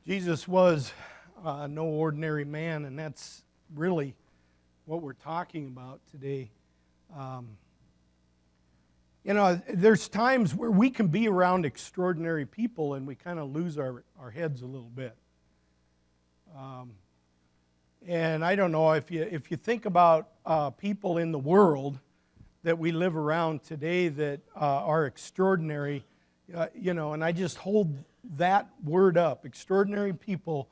Jesus was no ordinary man, and that's really what we're talking about today. Um, there's times where we can be around extraordinary people and we kind of lose our heads a little bit. And I don't know, if you think about people in the world that we live around today that are extraordinary, and I just hold that word up, extraordinary people.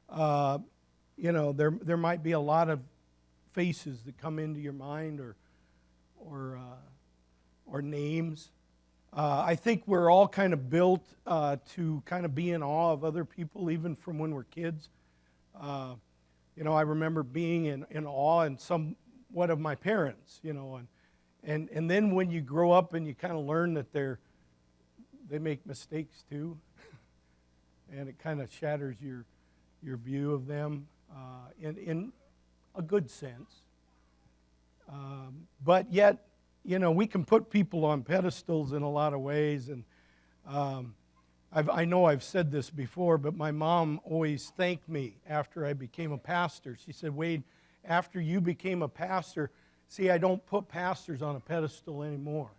There might be a lot of faces that come into your mind or names. I think we're all kind of built to kind of be in awe of other people, even from when we're kids. I remember being in awe and somewhat of my parents, and then when you grow up and you kind of learn that they make mistakes too, and it kind of shatters your view of them in a good sense. But yet, we can put people on pedestals in a lot of ways, and I know I've said this before, but my mom always thanked me after I became a pastor. She said, "Wade, after you became a pastor, see, I don't put pastors on a pedestal anymore."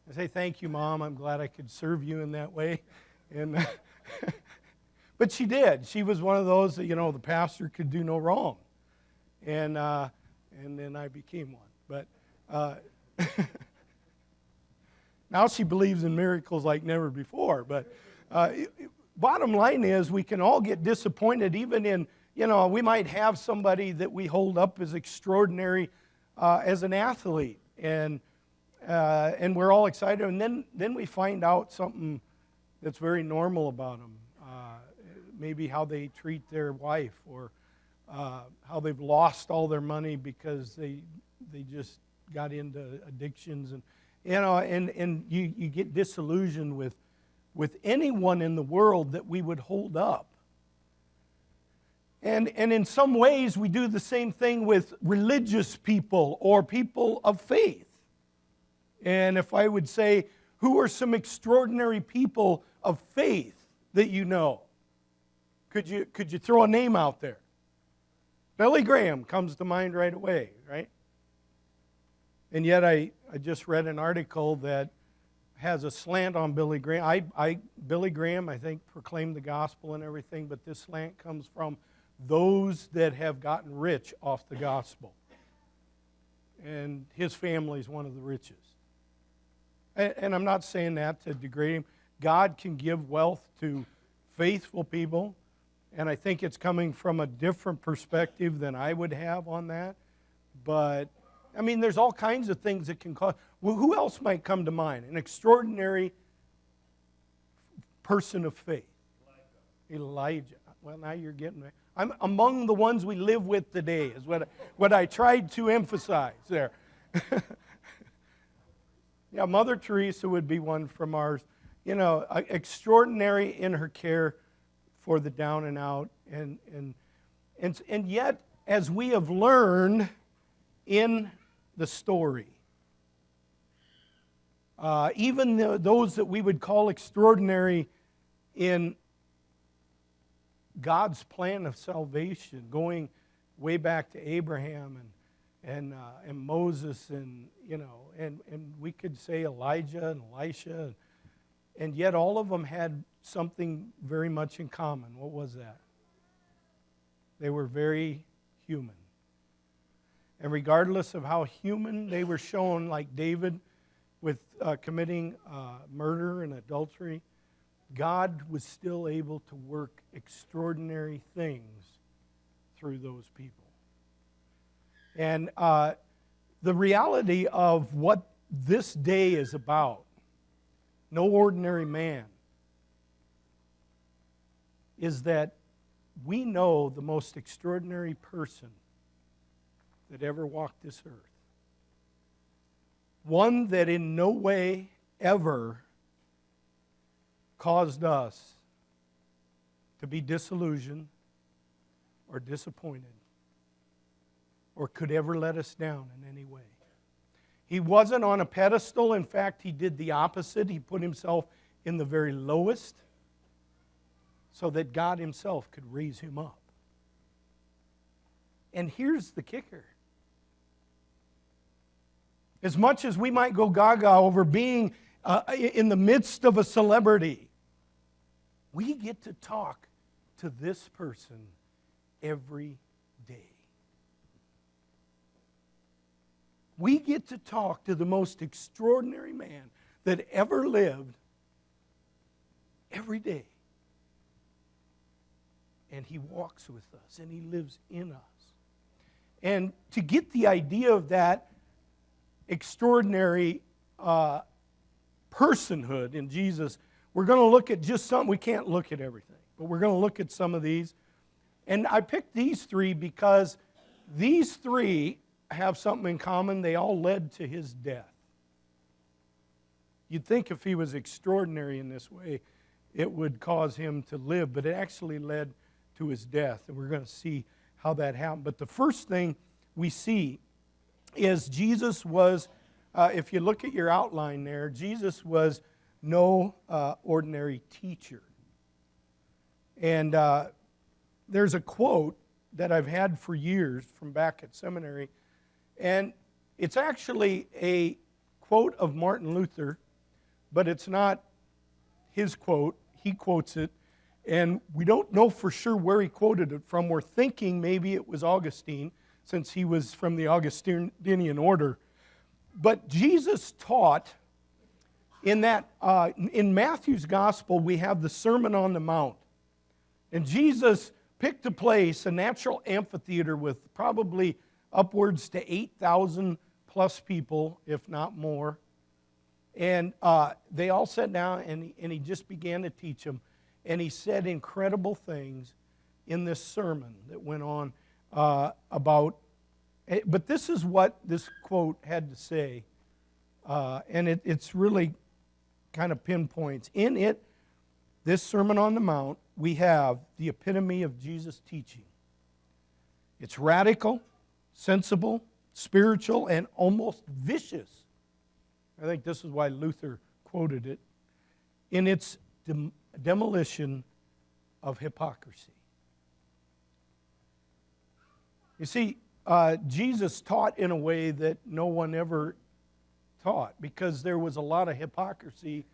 I say, "Thank you, Mom. I'm glad I could serve you in that way." And but she did. She was one of those that, the pastor could do no wrong. And then I became one. But now she believes in miracles like never before. But bottom line is, we can all get disappointed even in, we might have somebody that we hold up as extraordinary as an athlete. And we're all excited. And then we find out something that's very normal about them. Maybe how they treat their wife, or how they've lost all their money because they just got into addictions, and you get disillusioned with anyone in the world that we would hold up. And in some ways we do the same thing with religious people or people of faith. And if I would say, who are some extraordinary people of faith that you know? Could you throw a name out there? Billy Graham comes to mind right away, right? And yet I just read an article that has a slant on Billy Graham. Billy Graham, I think, proclaimed the gospel and everything, but this slant comes from those that have gotten rich off the gospel. And his family is one of the richest. And I'm not saying that to degrade him. God can give wealth to faithful people, and I think it's coming from a different perspective than I would have on that. But, there's all kinds of things that can cause. Well, who else might come to mind? An extraordinary person of faith. Elijah. Well, now you're getting me. I'm among the ones we live with today, is what I tried to emphasize there. Yeah, Mother Teresa would be one from ours. Extraordinary in her care for the down and out. And yet, as we have learned in the story, even those that we would call extraordinary in God's plan of salvation, going way back to Abraham and Moses, and we could say Elijah and Elisha, and yet all of them had something very much in common. What was that? They were very human. And regardless of how human they were shown, like David with committing murder and adultery, God was still able to work extraordinary things through those people. And the reality of what this day is about, no ordinary man, is that we know the most extraordinary person that ever walked this earth. One that in no way ever caused us to be disillusioned or disappointed, or could ever let us down in any way. He wasn't on a pedestal. In fact, he did the opposite. He put himself in the very lowest. so that God himself could raise him up. And here's the kicker. As much as we might go gaga over being in the midst of a celebrity, we get to talk to this person every day. We get to talk to the most extraordinary man that ever lived every day. And he walks with us, and he lives in us. And to get the idea of that extraordinary personhood in Jesus, we're going to look at just some. We can't look at everything, but we're going to look at some of these. And I picked these three because these three have something in common. They all led to his death. You'd think if he was extraordinary in this way, it would cause him to live, but it actually led to his death. And we're going to see how that happened. But the first thing we see is Jesus was, if you look at your outline there, Jesus was no ordinary teacher. And there's a quote that I've had for years from back at seminary, and it's actually a quote of Martin Luther, but it's not his quote. He quotes it, and we don't know for sure where he quoted it from. We're thinking maybe it was Augustine, since he was from the Augustinian order. But Jesus taught in that, in Matthew's gospel, we have the Sermon on the Mount. And Jesus picked a place, a natural amphitheater with probably upwards to 8,000 plus people, if not more. And they all sat down, and he just began to teach them. And he said incredible things in this sermon that went on about. But this is what this quote had to say. And it's really kind of pinpoints. In it, this Sermon on the Mount, we have the epitome of Jesus' teaching. It's radical, sensible, spiritual, and almost vicious. I think this is why Luther quoted it. In its demolition of hypocrisy. You see, Jesus taught in a way that no one ever taught, because there was a lot of hypocrisy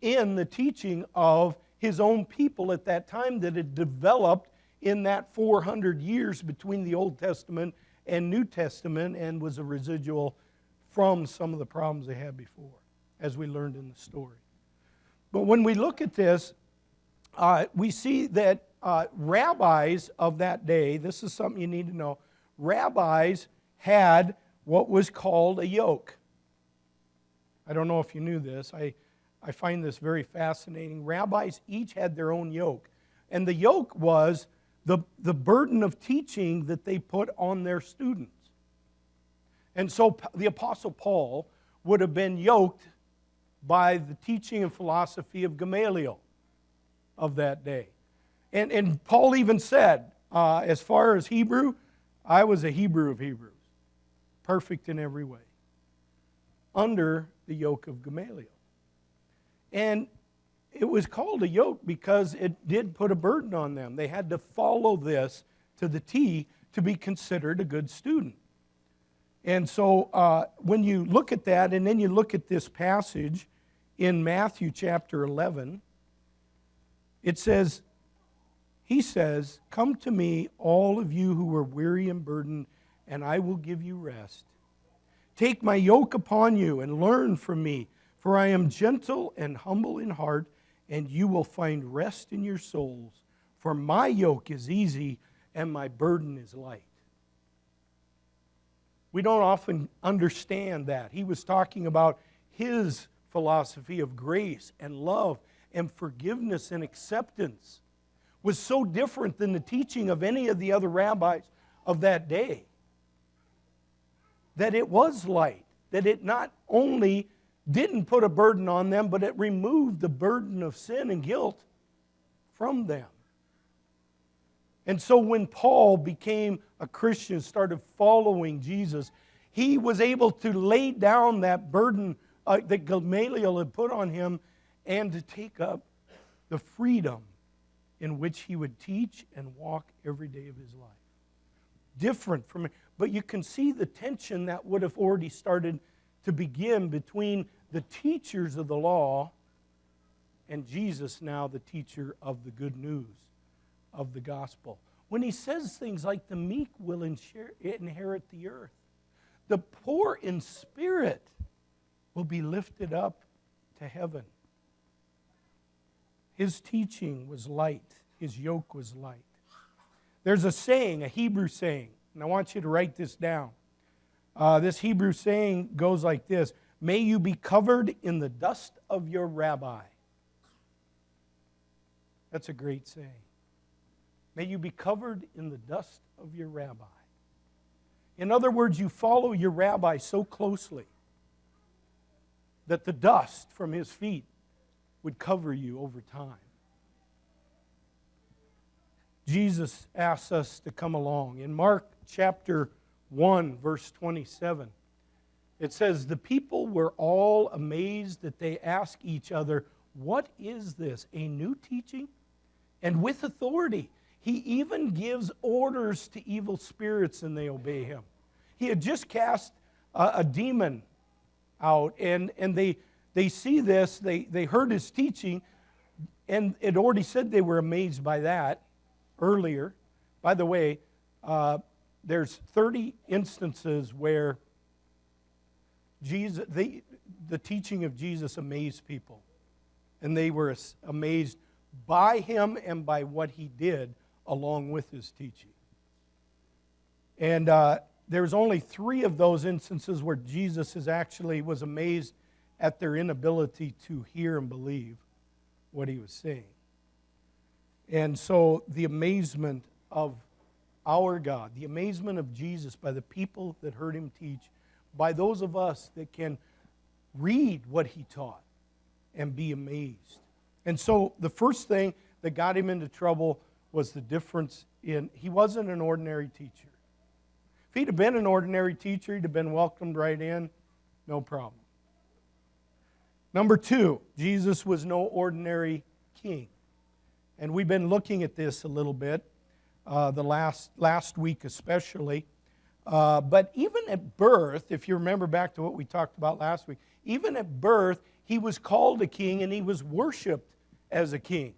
in the teaching of his own people at that time that had developed in that 400 years between the Old Testament and New Testament, and was a residual from some of the problems they had before, as we learned in the story. But when we look at this, we see that rabbis of that day, this is something you need to know, rabbis had what was called a yoke. I don't know if you knew this. I find this very fascinating. Rabbis each had their own yoke. And the yoke was the burden of teaching that they put on their students. And so the Apostle Paul would have been yoked by the teaching and philosophy of Gamaliel of that day. And Paul even said, as far as Hebrew, I was a Hebrew of Hebrews, perfect in every way, under the yoke of Gamaliel. And it was called a yoke because it did put a burden on them. They had to follow this to the T to be considered a good student. And so when you look at that, and then you look at this passage in Matthew chapter 11, it says, he says, "Come to me, all of you who are weary and burdened, and I will give you rest. Take my yoke upon you and learn from me, for I am gentle and humble in heart, and you will find rest in your souls. For my yoke is easy and my burden is light." We don't often understand that. He was talking about his philosophy of grace and love and forgiveness and acceptance was so different than the teaching of any of the other rabbis of that day. That it was light, that it not only didn't put a burden on them, but it removed the burden of sin and guilt from them. And so when Paul became a Christian, started following Jesus, he was able to lay down that burden that Gamaliel had put on him and to take up the freedom in which he would teach and walk every day of his life. Different from, but you can see the tension that would have already started to begin between the teachers of the law and Jesus, now the teacher of the good news of the gospel. When he says things like the meek will inherit the earth, the poor in spirit will be lifted up to heaven. His teaching was light. His yoke was light. There's a saying, a Hebrew saying, and I want you to write this down. This Hebrew saying goes like this: may you be covered in the dust of your rabbi. That's a great saying. May you be covered in the dust of your rabbi. In other words, you follow your rabbi so closely that the dust from his feet would cover you over time. Jesus asks us to come along. In Mark chapter 1, verse 27, it says, the people were all amazed that they asked each other, what is this, a new teaching? And with authority. He even gives orders to evil spirits and they obey him. He had just cast a demon out, and they see this, they heard his teaching, and it already said they were amazed by that earlier. By the way, there's 30 instances where Jesus, the teaching of Jesus amazed people, and they were amazed by him and by what he did along with his teaching. And there's only 3 of those instances where Jesus was amazed at their inability to hear and believe what he was saying. And so the amazement of our God, the amazement of Jesus by the people that heard him teach, by those of us that can read what he taught and be amazed. And so the first thing that got him into trouble was the difference in, he wasn't an ordinary teacher. If he'd have been an ordinary teacher, he'd have been welcomed right in, no problem. Number 2, Jesus was no ordinary king. And we've been looking at this a little bit, the last week especially. But even at birth, if you remember back to what we talked about last week, even at birth, he was called a king and he was worshipped as a king.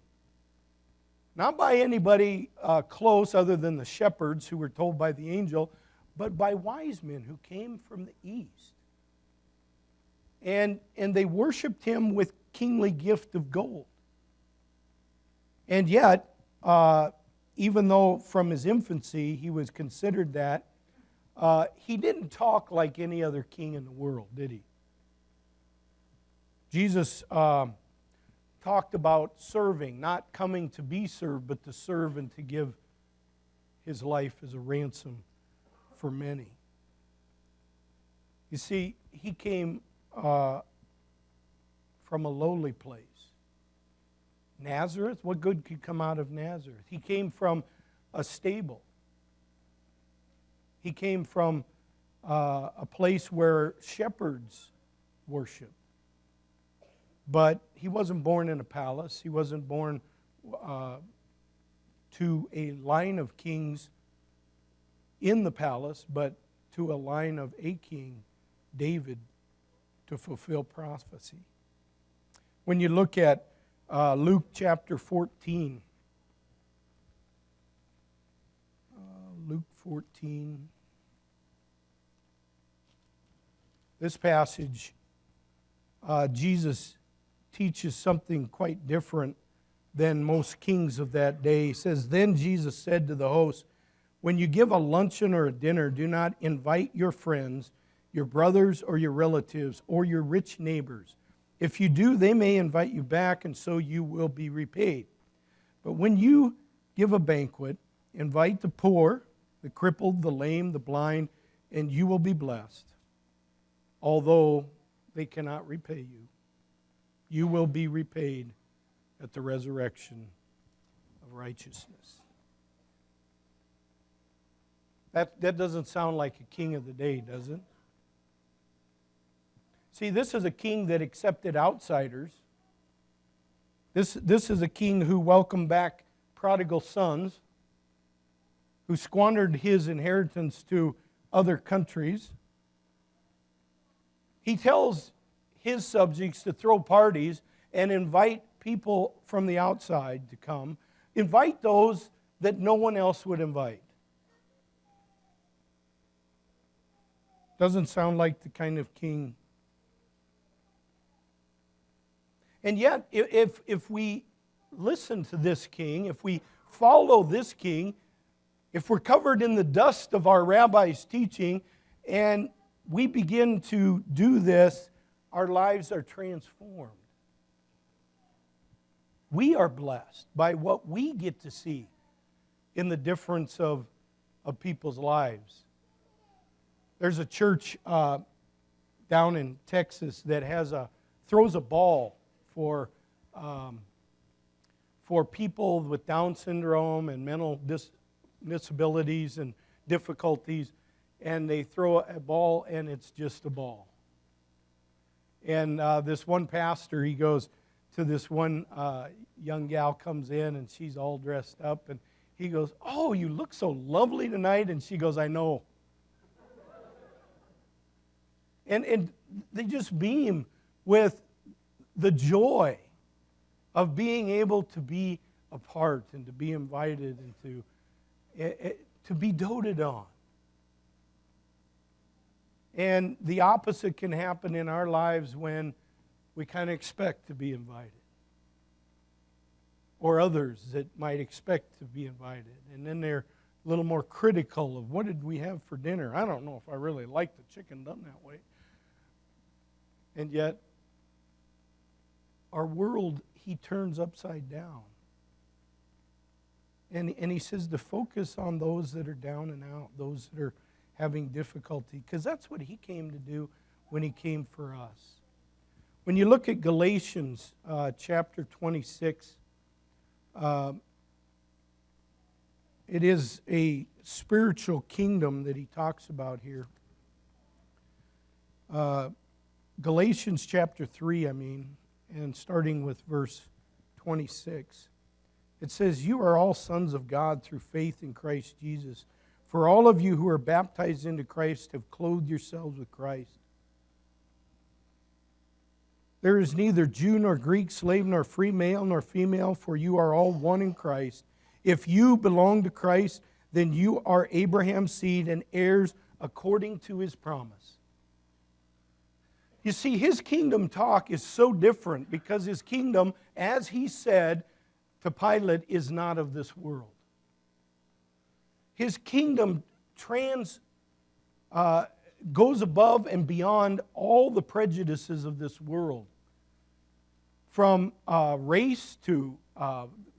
Not by anybody close other than the shepherds who were told by the angel, but by wise men who came from the east. And they worshipped him with kingly gift of gold. And yet, even though from his infancy he was considered that, he didn't talk like any other king in the world, did he? Jesus talked about serving, not coming to be served, but to serve and to give his life as a ransom for many. You see, he came from a lowly place. Nazareth, what good could come out of Nazareth? He came from a stable. He came from a place where shepherds worshiped. But he wasn't born in a palace. He wasn't born to a line of kings in the palace, but to a line of a king, David, to fulfill prophecy. When you look at Luke chapter 14, Luke 14, this passage, Jesus teaches something quite different than most kings of that day. He says, then Jesus said to the host, when you give a luncheon or a dinner, do not invite your friends, your brothers or your relatives, or your rich neighbors. If you do, they may invite you back, and so you will be repaid. But when you give a banquet, invite the poor, the crippled, the lame, the blind, and you will be blessed. Although they cannot repay you, you will be repaid at the resurrection of righteousness. That doesn't sound like a king of the day, does it? See, this is a king that accepted outsiders. This is a king who welcomed back prodigal sons who squandered his inheritance to other countries. He tells his subjects to throw parties and invite people from the outside to come. Invite those that no one else would invite. Doesn't sound like the kind of king. And yet, if we listen to this king, if we follow this king, if we're covered in the dust of our rabbi's teaching and we begin to do this, our lives are transformed. We are blessed by what we get to see in the difference of people's lives. There's a church down in Texas that throws a ball for people with Down syndrome and mental disabilities and difficulties, and they throw a ball and it's just a ball. And this one pastor, he goes to this one young gal comes in and she's all dressed up, and he goes, "Oh, you look so lovely tonight," and she goes, "I know." And they just beam with the joy of being able to be a part and to be invited and to be doted on. And the opposite can happen in our lives when we kind of expect to be invited, or others that might expect to be invited. And then they're a little more critical of, what did we have for dinner? I don't know if I really like the chicken done that way. And yet, our world, he turns upside down. And he says to focus on those that are down and out, those that are having difficulty, because that's what he came to do when he came for us. When you look at Galatians chapter 26, it is a spiritual kingdom that he talks about here. Galatians chapter 3, and starting with verse 26. It says, "You are all sons of God through faith in Christ Jesus. For all of you who are baptized into Christ have clothed yourselves with Christ. There is neither Jew nor Greek, slave nor free, male nor female, for you are all one in Christ. If you belong to Christ, then you are Abraham's seed and heirs according to his promise." You see, his kingdom talk is so different because his kingdom, as he said to Pilate, is not of this world. His kingdom goes above and beyond all the prejudices of this world. From race to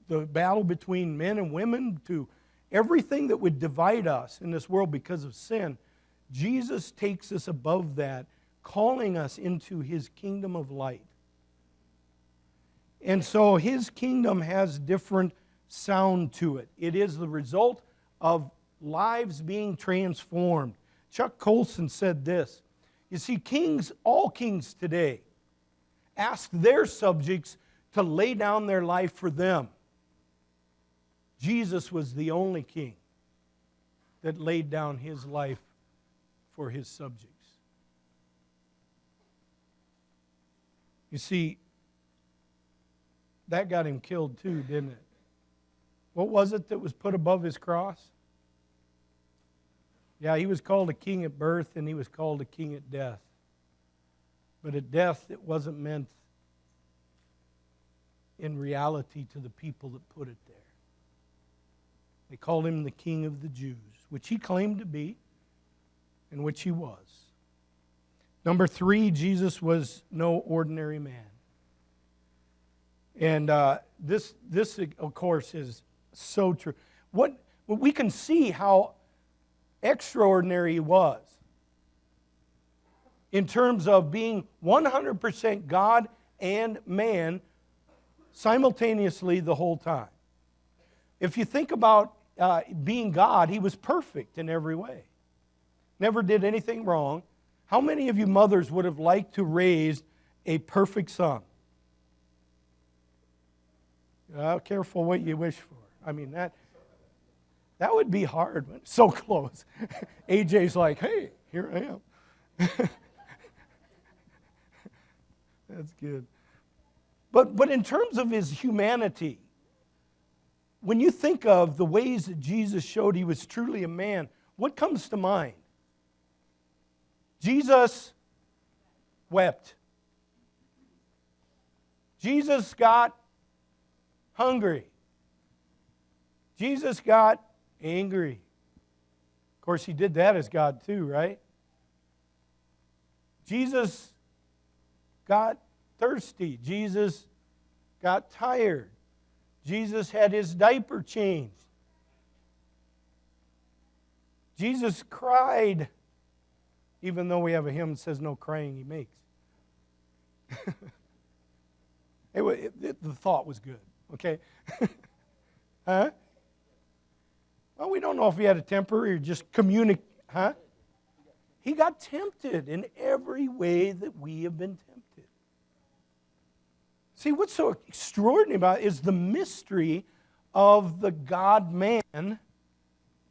the battle between men and women to everything that would divide us in this world because of sin, Jesus takes us above that, calling us into his kingdom of light. And so his kingdom has different sound to it. It is the result of lives being transformed. Chuck Colson said this, you see, kings, all kings today, ask their subjects to lay down their life for them. Jesus was the only king that laid down his life for his subjects. You see, that got him killed too, didn't it? What was it that was put above his cross? Yeah, he was called a king at birth and he was called a king at death. But at death, it wasn't meant in reality to the people that put it there. They called him the King of the Jews, which he claimed to be, and which he was. Number 3, Jesus was no ordinary man. And this, of course, is so true. What we can see how extraordinary he was in terms of being 100% God and man simultaneously the whole time. If you think about being God, he was perfect in every way. Never did anything wrong. How many of you mothers would have liked to raise a perfect son? Careful what you wish for. I mean, that would be hard. When it's so close. AJ's like, hey, here I am. That's good. But in terms of his humanity, when you think of the ways that Jesus showed he was truly a man, what comes to mind? Jesus wept. Jesus got hungry. Jesus got angry. Of course, he did that as God too, right? Jesus got thirsty. Jesus got tired. Jesus had his diaper changed. Jesus cried, even though we have a hymn that says no crying he makes. The thought was good, okay? Huh? Well, we don't know if he had a temper or just huh? He got tempted in every way that we have been tempted. See, what's so extraordinary about it is the mystery of the God-man,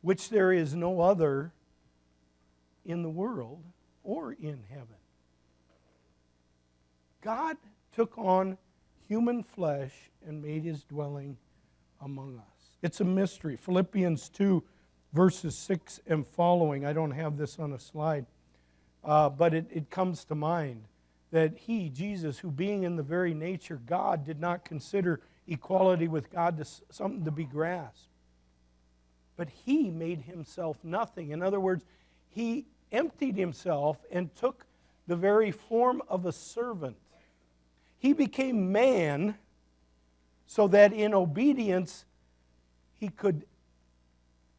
which there is no other in the world or in heaven. God took on human flesh and made his dwelling among us. It's a mystery. Philippians 2, verses 6 and following. I don't have this on a slide, but it comes to mind that he, Jesus, who being in the very nature God, did not consider equality with God something to be grasped. But he made himself nothing. In other words, he emptied himself and took the very form of a servant. He became man so that in obedience he could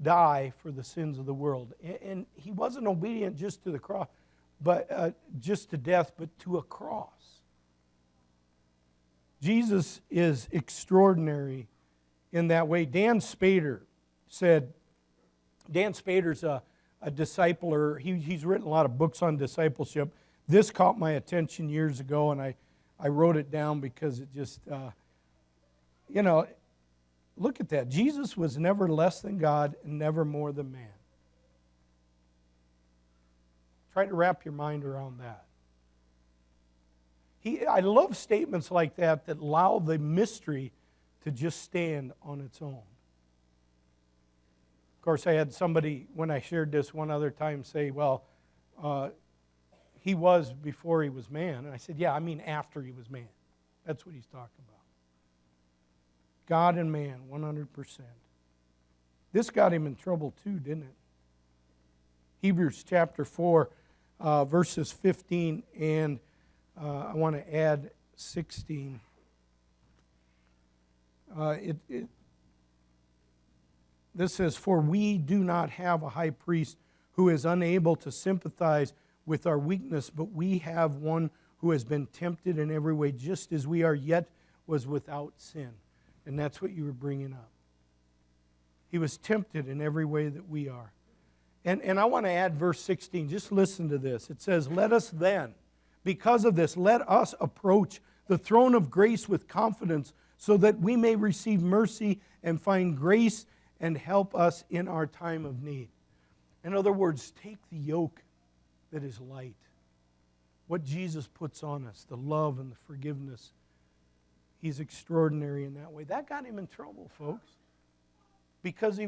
die for the sins of the world. And he wasn't obedient just to the cross, but just to death, but to a cross. Jesus is extraordinary in that way. Dan Spader said, Dan Spader's a discipler. He's written a lot of books on discipleship. This caught my attention years ago, and I wrote it down because it just, look at that. Jesus was never less than God and never more than man. Try to wrap your mind around that. I love statements like that allow the mystery to just stand on its own. Of course, I had somebody, when I shared this one other time, say, well, he was before he was man. And I said, yeah, I mean after he was man. That's what he's talking about. God and man, 100%. This got him in trouble too, didn't it? Hebrews chapter 4, verses 15 and I want to add 16. This says, for we do not have a high priest who is unable to sympathize with our weakness, but we have one who has been tempted in every way, just as we are, yet was without sin. And that's what you were bringing up. He was tempted in every way that we are. And I want to add verse 16. Just listen to this. It says, let us then, because of this, let us approach the throne of grace with confidence so that we may receive mercy and find grace and help us in our time of need. In other words, take the yoke that is light. What Jesus puts on us, the love and the forgiveness. He's extraordinary in that way. That got him in trouble, folks. Because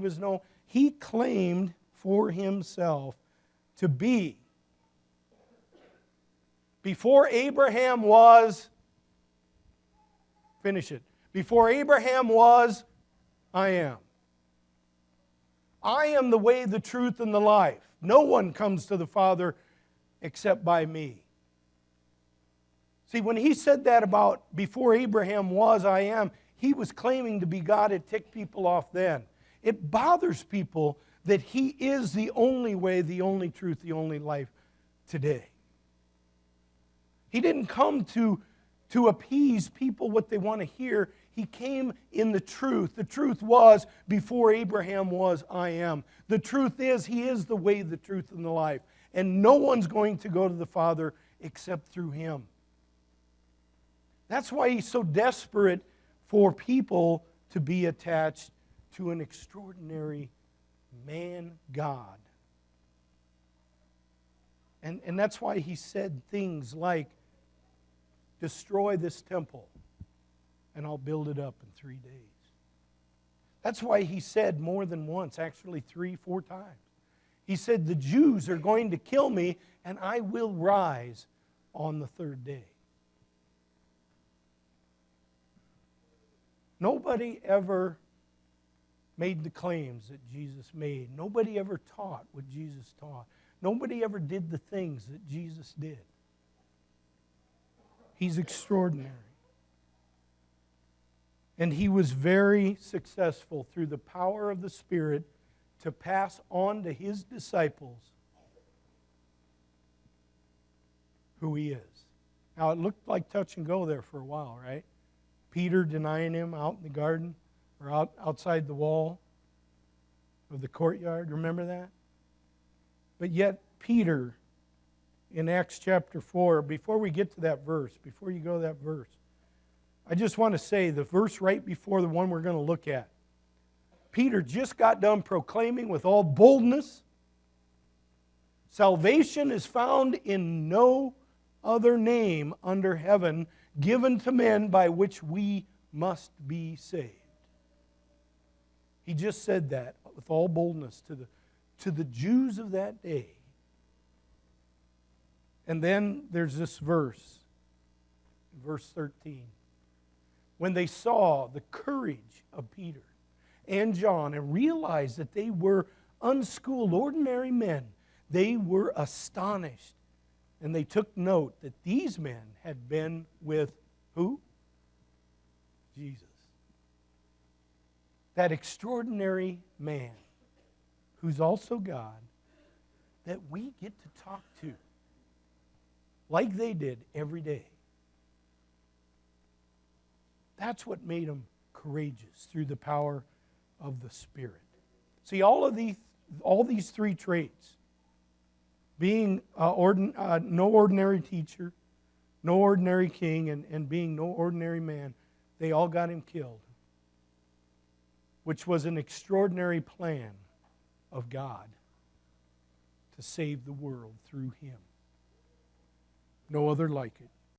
he claimed for himself to be. Before Abraham was, finish it. Before Abraham was, I am. I am the way, the truth, and the life. No one comes to the Father except by me. See, when he said that about before Abraham was, I am, he was claiming to be God. It ticked people off then. It bothers people that he is the only way, the only truth, the only life today. He didn't come to appease people what they want to hear. He came in the truth. The truth was, before Abraham was, I am. The truth is, he is the way, the truth, and the life. And no one's going to go to the Father except through him. That's why he's so desperate for people to be attached to an extraordinary man God. And that's why he said things like, destroy this temple, and I'll build it up in 3 days. That's why he said more than once, actually 3, 4 times. He said, the Jews are going to kill me, and I will rise on the 3rd day. Nobody ever made the claims that Jesus made. Nobody ever taught what Jesus taught. Nobody ever did the things that Jesus did. He's extraordinary. And he was very successful through the power of the Spirit to pass on to his disciples who he is. Now, it looked like touch and go there for a while, right? Peter denying him out in the garden or outside the wall of the courtyard. Remember that? But yet, Peter, in Acts chapter 4, before we get to that verse, before you go to that verse, I just want to say the verse right before the one we're going to look at. Peter just got done proclaiming with all boldness, salvation is found in no other name under heaven given to men by which we must be saved. He just said that with all boldness to the Jews of that day. And then there's this verse, verse 13. When they saw the courage of Peter and John and realized that they were unschooled, ordinary men, they were astonished. And they took note that these men had been with who? Jesus. That extraordinary man who's also God that we get to talk to like they did every day. That's what made them courageous through the power of the Spirit. See, all these 3 traits, being no ordinary teacher, no ordinary king, and being no ordinary man, they all got him killed, which was an extraordinary plan of God to save the world through him. No other like it.